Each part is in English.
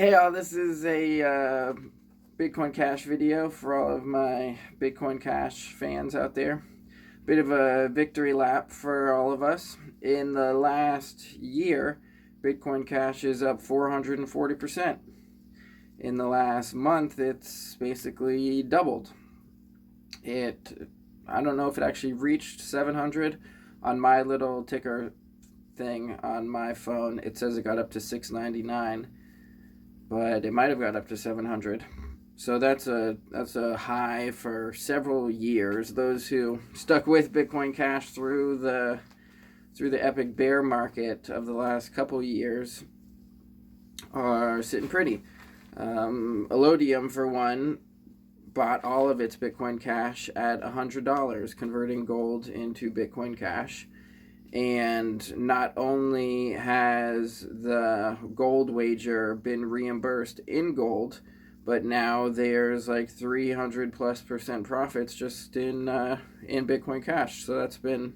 Hey all, this is a Bitcoin Cash video for all of my Bitcoin Cash fans out there. Bit of a victory lap for all of us. In the last year, Bitcoin Cash is up 440%. In the last month, it's basically doubled. I don't know if it actually reached 700 on my little ticker thing on my phone. It says it got up to 699. But it might have got up to 700. So that's a high for several years. Those who stuck with Bitcoin Cash through the epic bear market of the last couple years are sitting pretty. Elodium, for one, bought all of its Bitcoin Cash at $100, converting gold into Bitcoin Cash. And not only has the gold wager been reimbursed in gold, but now there's like 300+% profits just in Bitcoin Cash. So that's been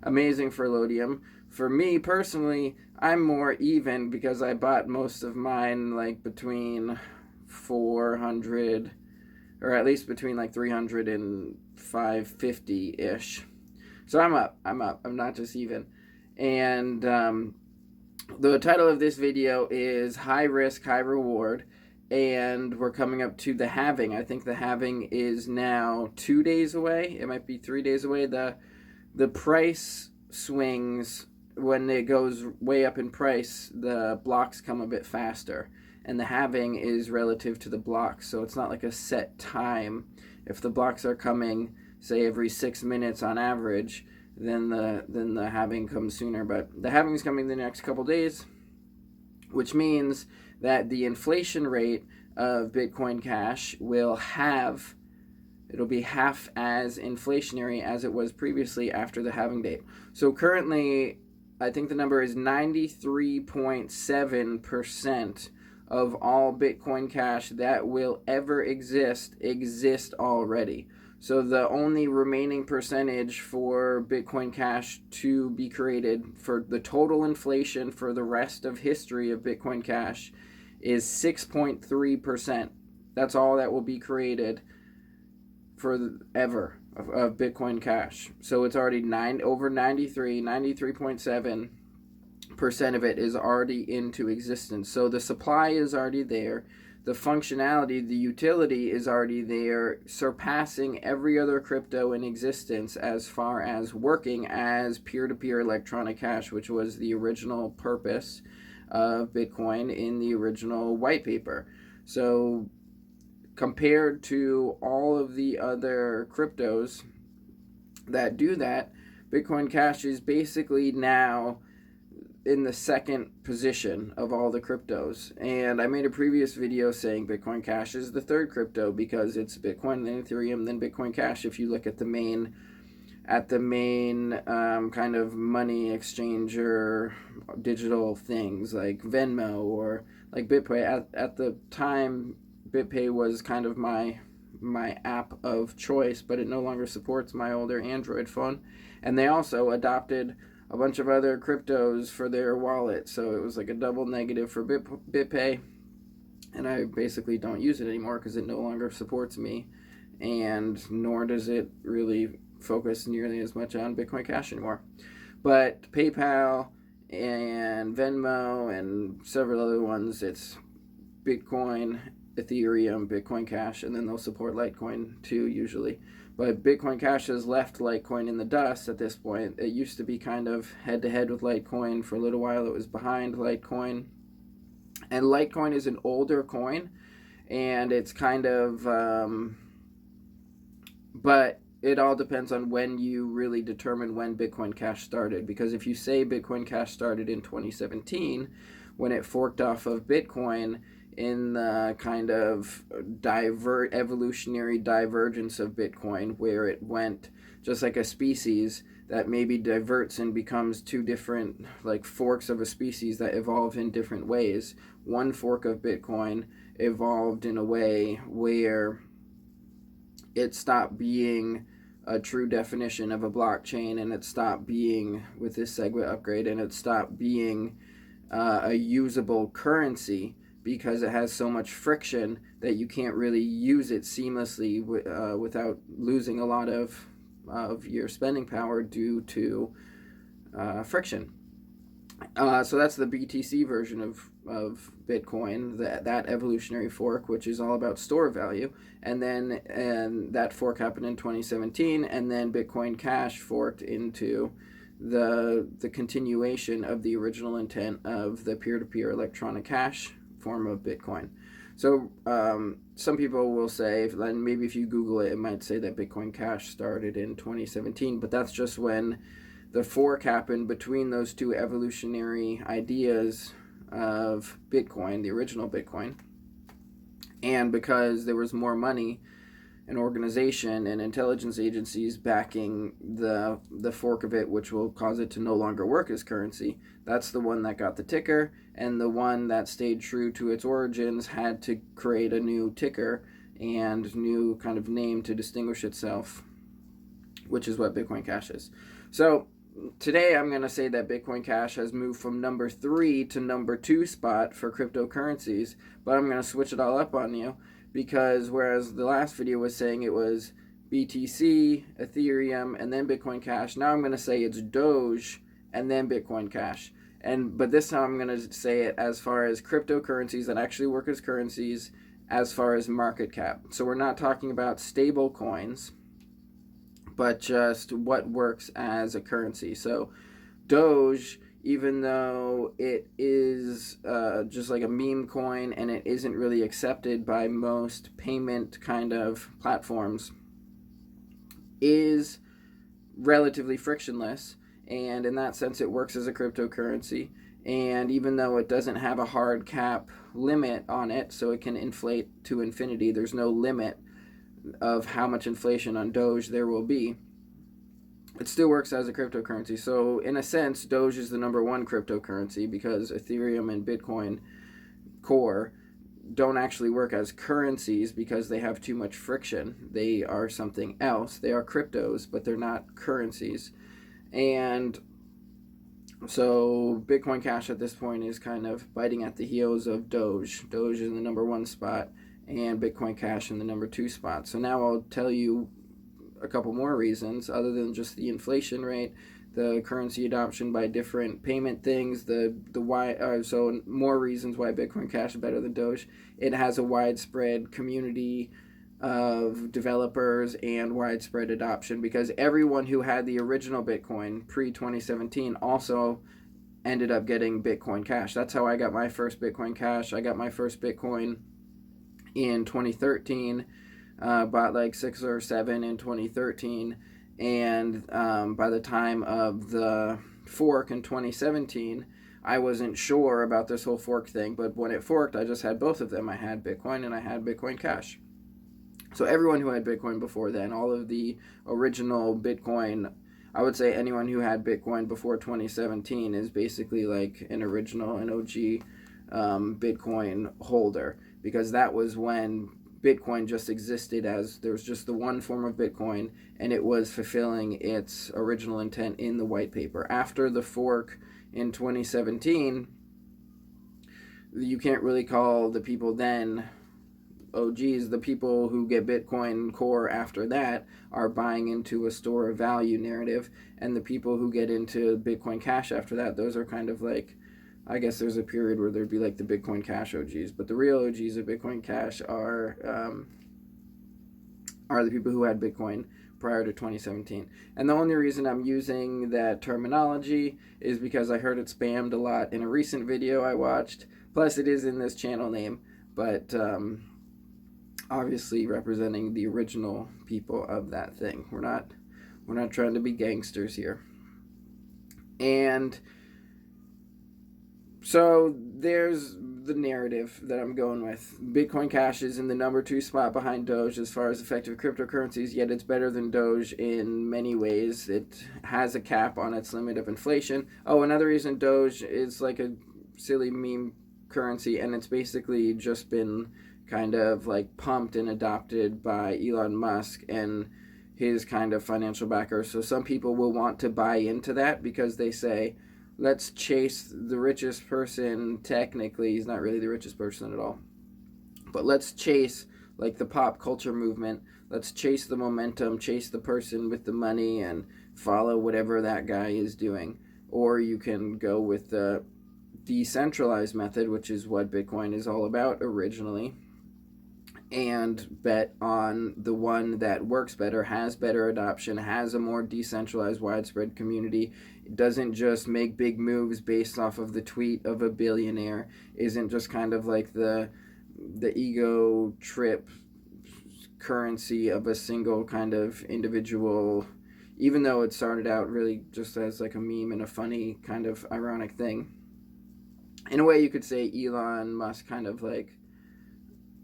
amazing for Elodium. For me personally, I'm more even because I bought most of mine like between 400, or at least between like 300 and 550 ish. So I'm up. I'm not just even. And the title of this video is High Risk, High Reward. And we're coming up to the halving. I think the halving is now 2 days away. It might be 3 days away. The price swings, when it goes way up in price, the blocks come a bit faster. And the halving is relative to the blocks. So it's not like a set time. If the blocks are coming, say, every 6 minutes on average, then the halving comes sooner. But the halving is coming the next couple days, which means that the inflation rate of Bitcoin Cash it'll be half as inflationary as it was previously after the halving date. So currently, I think the number is 93.7% of all Bitcoin Cash that will ever exist already. So the only remaining percentage for Bitcoin Cash to be created for the total inflation for the rest of history of Bitcoin Cash is 6.3%. That's all that will be created forever of Bitcoin Cash. So it's already over 93.7% of it is already into existence. So the supply is already there. The functionality, the utility is already there, surpassing every other crypto in existence as far as working as peer-to-peer electronic cash, which was the original purpose of Bitcoin in the original white paper. So compared to all of the other cryptos that do that, Bitcoin Cash is basically now in the second position of all the cryptos. And I made a previous video saying Bitcoin Cash is the third crypto because it's Bitcoin, then Ethereum, then Bitcoin Cash. If you look at the main kind of money exchanger digital things like Venmo or like BitPay. At the time, BitPay was kind of my app of choice, but it no longer supports my older Android phone. And they also adopted a bunch of other cryptos for their wallet, so it was like a double negative for BitPay, and I basically don't use it anymore because it no longer supports me, and nor does it really focus nearly as much on Bitcoin Cash anymore. But PayPal and Venmo and several other ones, it's Bitcoin, Ethereum, Bitcoin Cash, and then they'll support Litecoin too usually. But Bitcoin Cash has left Litecoin in the dust at this point. It used to be kind of head-to-head with Litecoin. For a little while, it was behind Litecoin. And Litecoin is an older coin, and it's kind of... but it all depends on when you really determine when Bitcoin Cash started. Because if you say Bitcoin Cash started in 2017, when it forked off of Bitcoin, in the kind of evolutionary divergence of Bitcoin, where it went just like a species that maybe diverts and becomes two different like forks of a species that evolve in different ways. One fork of Bitcoin evolved in a way where it stopped being a true definition of a blockchain, and it stopped being, with this SegWit upgrade, and it stopped being a usable currency, because it has so much friction that you can't really use it seamlessly without losing a lot of your spending power due to friction. So that's the BTC version of Bitcoin, that evolutionary fork, which is all about store value. And that fork happened in 2017, and then Bitcoin Cash forked into the continuation of the original intent of the peer-to-peer electronic cash form of Bitcoin. So some people will say, and maybe if you Google it, it might say that Bitcoin Cash started in 2017, but that's just when the fork happened between those two evolutionary ideas of Bitcoin, the original Bitcoin. And because there was more money, an organization and intelligence agencies backing the fork of it, which will cause it to no longer work as currency, that's the one that got the ticker, and the one that stayed true to its origins had to create a new ticker and new kind of name to distinguish itself, which is what Bitcoin Cash is. So today I'm going to say that Bitcoin Cash has moved from number 3 to number 2 spot for cryptocurrencies, but I'm going to switch it all up on you, because whereas the last video was saying it was BTC, Ethereum, and then Bitcoin Cash, now I'm going to say it's Doge and then Bitcoin Cash. But this time I'm going to say it as far as cryptocurrencies that actually work as currencies, as far as market cap. So we're not talking about stable coins, but just what works as a currency. So Doge, even though it is just like a meme coin and it isn't really accepted by most payment kind of platforms, is relatively frictionless, and in that sense it works as a cryptocurrency. And even though it doesn't have a hard cap limit on it, so it can inflate to infinity, there's no limit of how much inflation on Doge there will be, it still works as a cryptocurrency. So in a sense, Doge is the number 1 cryptocurrency, because Ethereum and Bitcoin Core don't actually work as currencies because they have too much friction. They are something else. They are cryptos, but they're not currencies. And so Bitcoin Cash at this point is kind of biting at the heels of Doge. Doge is in the number 1 spot, and Bitcoin Cash in the number 2 spot. So now I'll tell you a couple more reasons other than just the inflation rate, the currency adoption by different payment things, so more reasons why Bitcoin Cash is better than Doge. It has a widespread community of developers and widespread adoption, because everyone who had the original Bitcoin pre-2017 also ended up getting Bitcoin Cash. That's how I got my first Bitcoin Cash. I got my first Bitcoin in 2013, bought like 6 or 7 in 2013, and by the time of the fork in 2017, I wasn't sure about this whole fork thing, but when it forked, I just had both of them. I had Bitcoin and I had Bitcoin Cash. So everyone who had Bitcoin before then, all of the original Bitcoin, I would say anyone who had Bitcoin before 2017 is basically like an OG Bitcoin holder, because that was when Bitcoin just existed as there was just the one form of Bitcoin, and it was fulfilling its original intent in the white paper. After the fork in 2017, you can't really call the people then OGs. The people who get Bitcoin Core after that are buying into a store of value narrative, and the people who get into Bitcoin Cash after that, those are kind of like, I guess there's a period where there'd be like the Bitcoin Cash OGs, but the real OGs of Bitcoin Cash are the people who had Bitcoin prior to 2017. And the only reason I'm using that terminology is because I heard it spammed a lot in a recent video I watched. Plus, it is in this channel name, but obviously representing the original people of that thing. We're not trying to be gangsters here. And so there's the narrative that I'm going with. Bitcoin Cash is in the number 2 spot behind Doge as far as effective cryptocurrencies, yet it's better than Doge in many ways. It has a cap on its limit of inflation. Oh, another reason Doge is like a silly meme currency, and it's basically just been kind of like pumped and adopted by Elon Musk and his kind of financial backers. So some people will want to buy into that because they say, let's chase the richest person. Technically, he's not really the richest person at all, but let's chase like the pop culture movement. Let's chase the momentum, chase the person with the money, and follow whatever that guy is doing. Or you can go with the decentralized method, which is what Bitcoin is all about originally, and bet on the one that works better, has better adoption, has a more decentralized, widespread community. It doesn't just make big moves based off of the tweet of a billionaire, isn't just kind of like the ego trip currency of a single kind of individual, even though it started out really just as like a meme and a funny kind of ironic thing. In a way, you could say Elon Musk kind of like,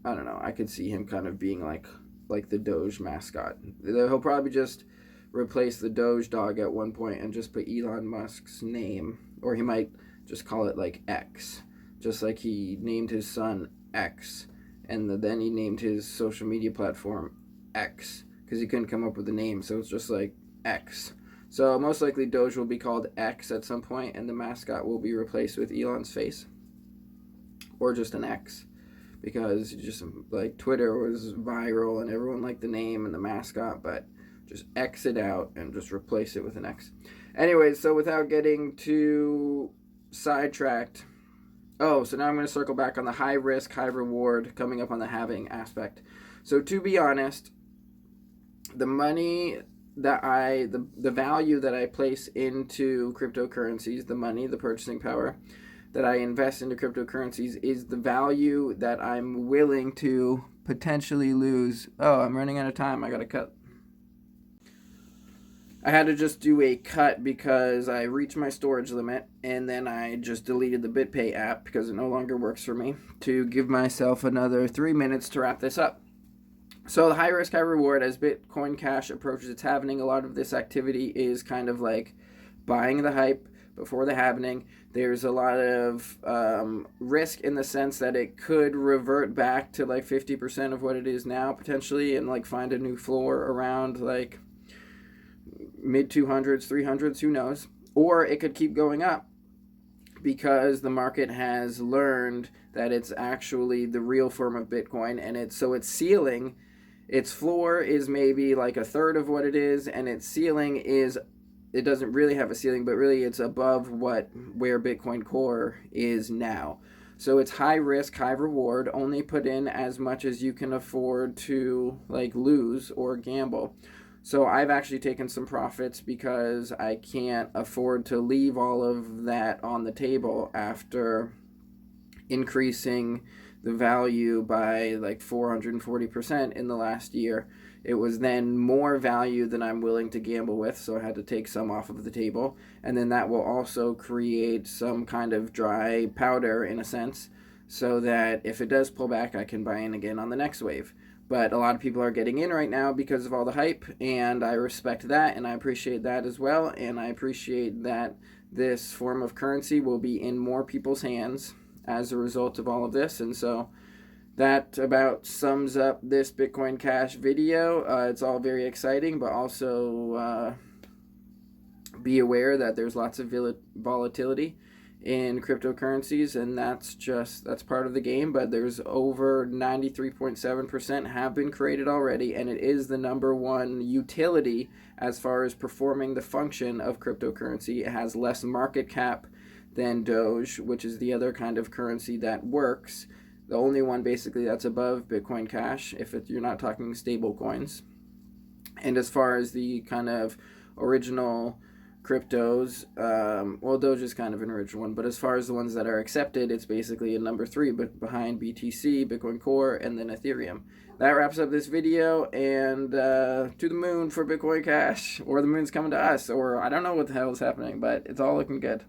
I don't know, I could see him kind of being like the Doge mascot. He'll probably just replace the Doge dog at one point and just put Elon Musk's name, or he might just call it like X, just like he named his son X, and then he named his social media platform X because he couldn't come up with a name, so it's just like X. So most likely Doge will be called X at some point, and the mascot will be replaced with Elon's face, or just an X, because just like Twitter was viral and everyone liked the name and the mascot, but just X it out and just replace it with an X. Anyway, so without getting too sidetracked, so now I'm going to circle back on the high risk, high reward coming up on the halving aspect. So to be honest, the money that the value that I place into cryptocurrencies, the money, the purchasing power that I invest into cryptocurrencies is the value that I'm willing to potentially lose. Oh, I'm running out of time. I got to cut. I had to just do a cut because I reached my storage limit, and then I just deleted the BitPay app because it no longer works for me, to give myself another 3 minutes to wrap this up. So the high risk, high reward, as Bitcoin Cash approaches its halvening, a lot of this activity is kind of like buying the hype before the halvening. There's a lot of risk in the sense that it could revert back to like 50% of what it is now potentially, and like find a new floor around like mid 200s, 300s, who knows. Or it could keep going up because the market has learned that it's actually the real form of Bitcoin, and its ceiling, its floor is maybe like a third of what it is, and its ceiling is, it doesn't really have a ceiling, but really it's above where Bitcoin Core is now. So it's high risk, high reward. Only put in as much as you can afford to like lose or gamble. So I've actually taken some profits because I can't afford to leave all of that on the table after increasing the value by like 440% in the last year. It was then more value than I'm willing to gamble with, so I had to take some off of the table. And then that will also create some kind of dry powder in a sense, so that if it does pull back, I can buy in again on the next wave. But a lot of people are getting in right now because of all the hype, and I respect that, and I appreciate that as well. And I appreciate that this form of currency will be in more people's hands as a result of all of this. And so that about sums up this Bitcoin Cash video. It's all very exciting, but also be aware that there's lots of volatility in cryptocurrencies, and that's part of the game. But there's over 93.7% have been created already, and it is the number one utility as far as performing the function of cryptocurrency. It has less market cap than Doge, which is the other kind of currency that works. The only one basically that's above Bitcoin Cash, if you're not talking stable coins. And as far as the kind of original cryptos, Doge is kind of an original one, but as far as the ones that are accepted, it's basically a number 3, but behind BTC, Bitcoin Core, and then Ethereum. That wraps up this video, and to the moon for Bitcoin Cash, or the moon's coming to us, or I don't know what the hell is happening, but it's all looking good.